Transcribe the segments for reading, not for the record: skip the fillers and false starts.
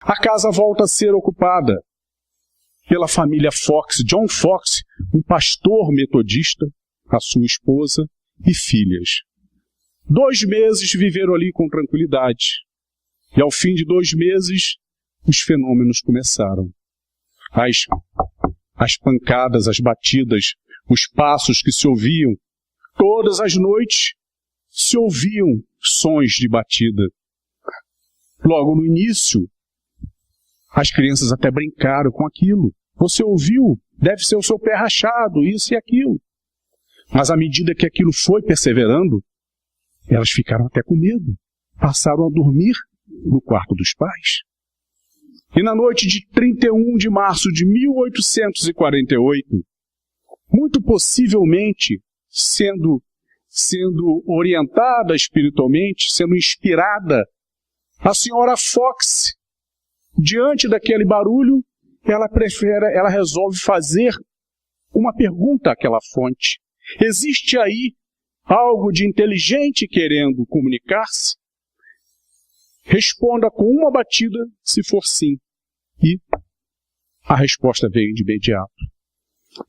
A casa volta a ser ocupada pela família Fox, John Fox, um pastor metodista, a sua esposa e filhas. 2 meses viveram ali com tranquilidade. E ao fim de 2 meses, os fenômenos começaram. As pancadas, as batidas, os passos que se ouviam. Todas as noites se ouviam sons de batida. Logo no início, as crianças até brincaram com aquilo. Você ouviu? Deve ser o seu pé rachado, isso e aquilo. Mas à medida que aquilo foi perseverando, elas ficaram até com medo. Passaram a dormir no quarto dos pais. E na noite de 31 de março de 1848, muito possivelmente sendo orientada espiritualmente, sendo inspirada, a senhora Fox, diante daquele barulho, ela resolve fazer uma pergunta àquela fonte. Existe aí algo de inteligente querendo comunicar-se? Responda com uma batida, se for sim. E a resposta veio de imediato.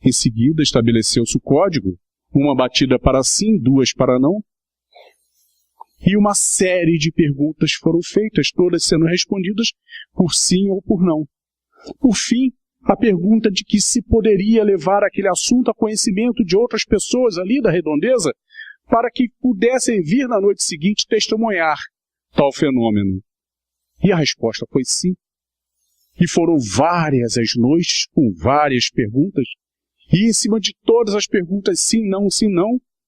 Em seguida, estabeleceu-se o código, uma batida para sim, 2 para não. E uma série de perguntas foram feitas, todas sendo respondidas por sim ou por não. Por fim, a pergunta de que se poderia levar aquele assunto a conhecimento de outras pessoas ali da redondeza, para que pudessem vir na noite seguinte testemunhar tal fenômeno. E a resposta foi sim. E foram várias as noites com várias perguntas, e em cima de todas as perguntas sim, não,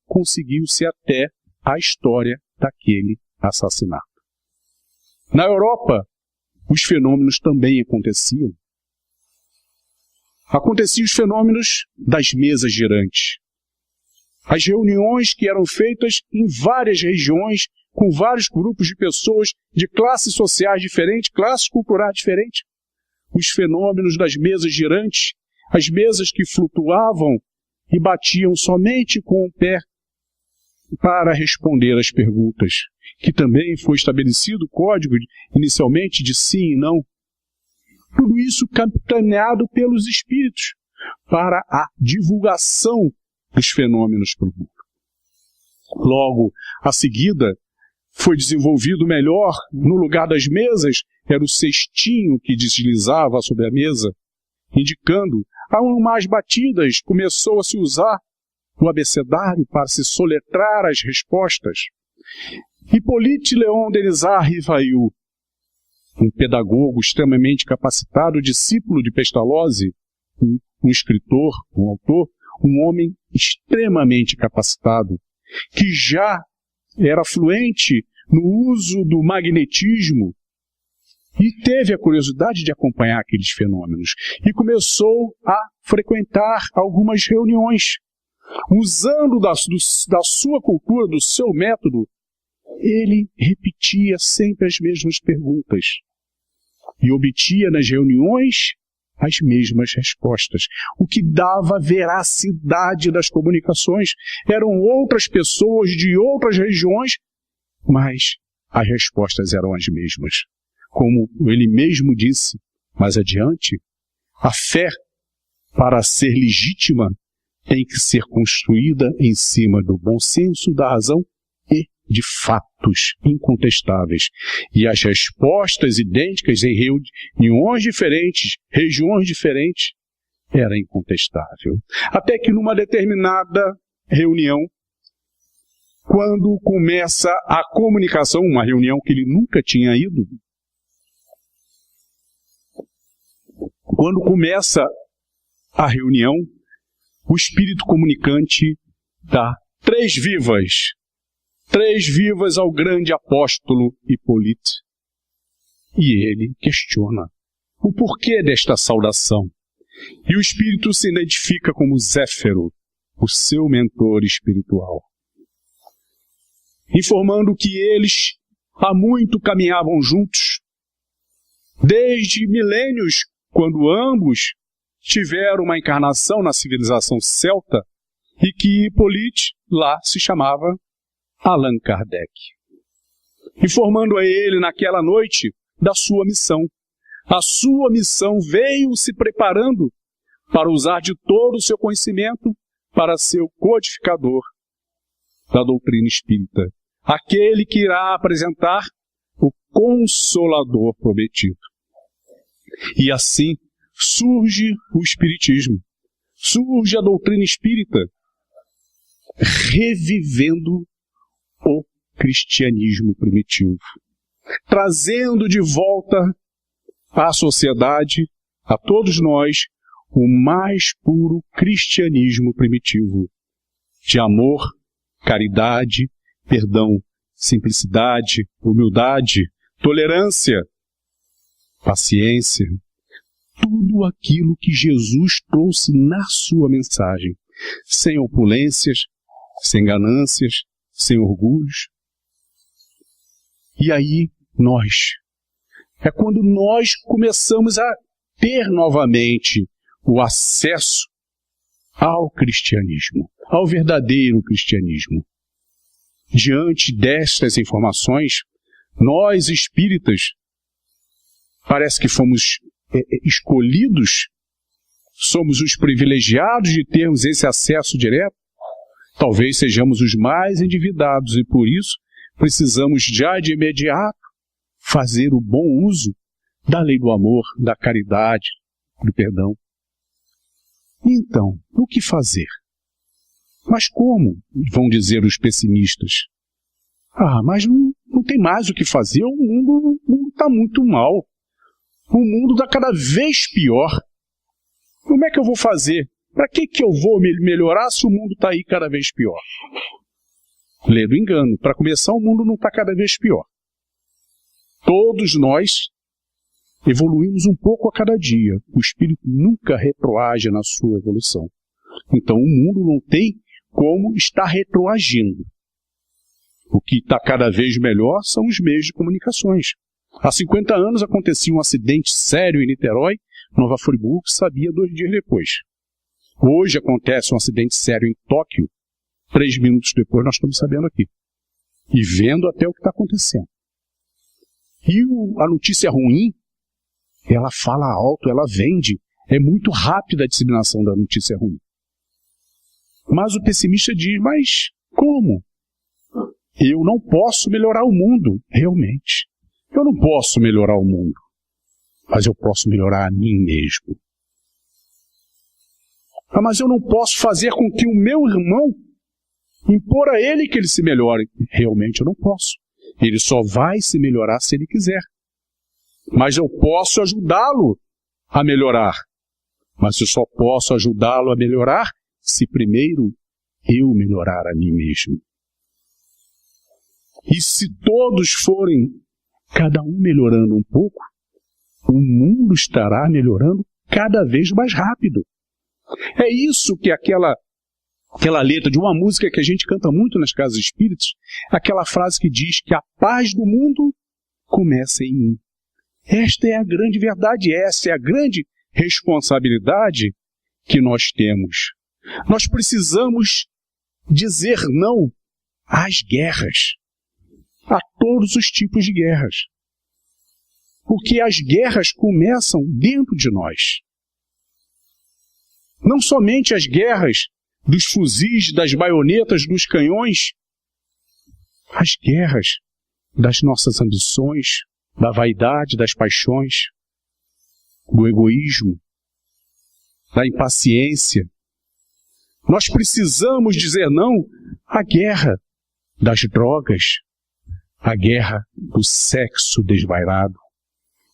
conseguiu-se até a história daquele assassinato. Na Europa, os fenômenos também aconteciam. Aconteciam os fenômenos das mesas girantes. As reuniões que eram feitas em várias regiões, com vários grupos de pessoas de classes sociais diferentes, classes culturais diferentes. Os fenômenos das mesas girantes, as mesas que flutuavam e batiam somente com o pé para responder às perguntas, que também foi estabelecido o código inicialmente de sim e não. Tudo isso capitaneado pelos espíritos para a divulgação dos fenômenos para o mundo. Logo, a seguida, foi desenvolvido melhor, no lugar das mesas, era o cestinho que deslizava sobre a mesa, indicando, a mais batidas, começou a se usar o abecedário para se soletrar as respostas. Hippolyte Léon Denisard Rivail, um pedagogo extremamente capacitado, discípulo de Pestalozzi, um escritor, um autor, um homem extremamente capacitado, que já era fluente no uso do magnetismo e teve a curiosidade de acompanhar aqueles fenômenos e começou a frequentar algumas reuniões. Usando da sua cultura, do seu método, ele repetia sempre as mesmas perguntas e obtinha nas reuniões as mesmas respostas, o que dava veracidade das comunicações. Eram outras pessoas de outras regiões, mas as respostas eram as mesmas. Como ele mesmo disse mais adiante, a fé, para ser legítima, tem que ser construída em cima do bom senso, da razão e de fatos incontestáveis. E as respostas idênticas em reuniões diferentes, regiões diferentes, era incontestável. Até que numa determinada reunião, quando começa a comunicação, uma reunião que ele nunca tinha ido, quando começa a reunião, o espírito comunicante dá 3 vivas. 3 vivas ao grande apóstolo Hippolyte. E ele questiona o porquê desta saudação. E o espírito se identifica como Zéfiro, o seu mentor espiritual, informando que eles há muito caminhavam juntos, desde milênios, quando ambos tiveram uma encarnação na civilização celta, e que Hippolyte lá se chamava Allan Kardec, informando a ele naquela noite da sua missão, a sua missão, veio se preparando para usar de todo o seu conhecimento para ser o codificador da doutrina espírita, aquele que irá apresentar o Consolador prometido. E assim surge o Espiritismo, surge a doutrina espírita, revivendo o cristianismo primitivo, trazendo de volta à sociedade, a todos nós, o mais puro cristianismo primitivo, de amor, caridade, perdão, simplicidade, humildade, tolerância, paciência, tudo aquilo que Jesus trouxe na sua mensagem, sem opulências, sem ganâncias, sem orgulhos. E aí é quando nós começamos a ter novamente o acesso ao cristianismo, ao verdadeiro cristianismo. Diante destas informações, nós espíritas, parece que fomos escolhidos, somos os privilegiados de termos esse acesso direto. Talvez sejamos os mais endividados e por isso precisamos já de imediato fazer o bom uso da lei do amor, da caridade, do perdão. Então, o que fazer? Mas como? Vão dizer os pessimistas. Mas não tem mais o que fazer, o mundo está muito mal. O mundo está cada vez pior. Como é que eu vou fazer? Para que eu vou melhorar se o mundo está aí cada vez pior? Lê do engano. Para começar, o mundo não está cada vez pior. Todos nós evoluímos um pouco a cada dia. O espírito nunca retroage na sua evolução. Então, o mundo não tem como estar retroagindo. O que está cada vez melhor são os meios de comunicações. Há 50 anos acontecia um acidente sério em Niterói, Nova Friburgo sabia 2 dias depois. Hoje acontece um acidente sério em Tóquio, 3 minutos depois nós estamos sabendo aqui. E vendo até o que está acontecendo. E a notícia ruim, ela fala alto, ela vende. É muito rápida a disseminação da notícia ruim. Mas o pessimista diz, mas como? Eu não posso melhorar o mundo, realmente. Eu não posso melhorar o mundo, mas eu posso melhorar a mim mesmo. Mas eu não posso fazer com que o meu irmão, impor a ele que ele se melhore. Realmente eu não posso. Ele só vai se melhorar se ele quiser. Mas eu posso ajudá-lo a melhorar. Mas eu só posso ajudá-lo a melhorar se primeiro eu melhorar a mim mesmo. E se todos forem, cada um melhorando um pouco, o mundo estará melhorando cada vez mais rápido. É isso que aquela letra de uma música que a gente canta muito nas casas espíritas, aquela frase que diz que a paz do mundo começa em mim. Esta é a grande verdade, essa é a grande responsabilidade que nós temos. Nós precisamos dizer não às guerras, a todos os tipos de guerras. Porque as guerras começam dentro de nós. Não somente as guerras dos fuzis, das baionetas, dos canhões, as guerras das nossas ambições, da vaidade, das paixões, do egoísmo, da impaciência. Nós precisamos dizer não à guerra das drogas, à guerra do sexo desvairado,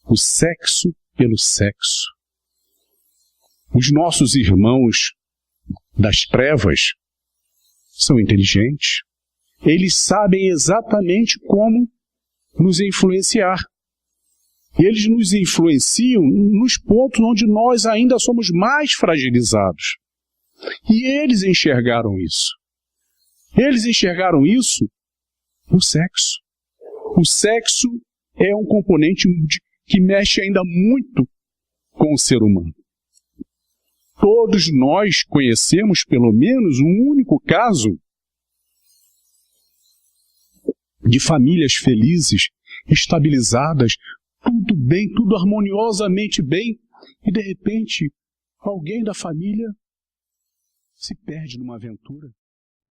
o sexo pelo sexo. Os nossos irmãos das trevas são inteligentes. Eles sabem exatamente como nos influenciar. Eles nos influenciam nos pontos onde nós ainda somos mais fragilizados. E eles enxergaram isso. Eles enxergaram isso no sexo. O sexo é um componente que mexe ainda muito com o ser humano. Todos nós conhecemos pelo menos um único caso de famílias felizes, estabilizadas, tudo bem, tudo harmoniosamente bem, e de repente alguém da família se perde numa aventura.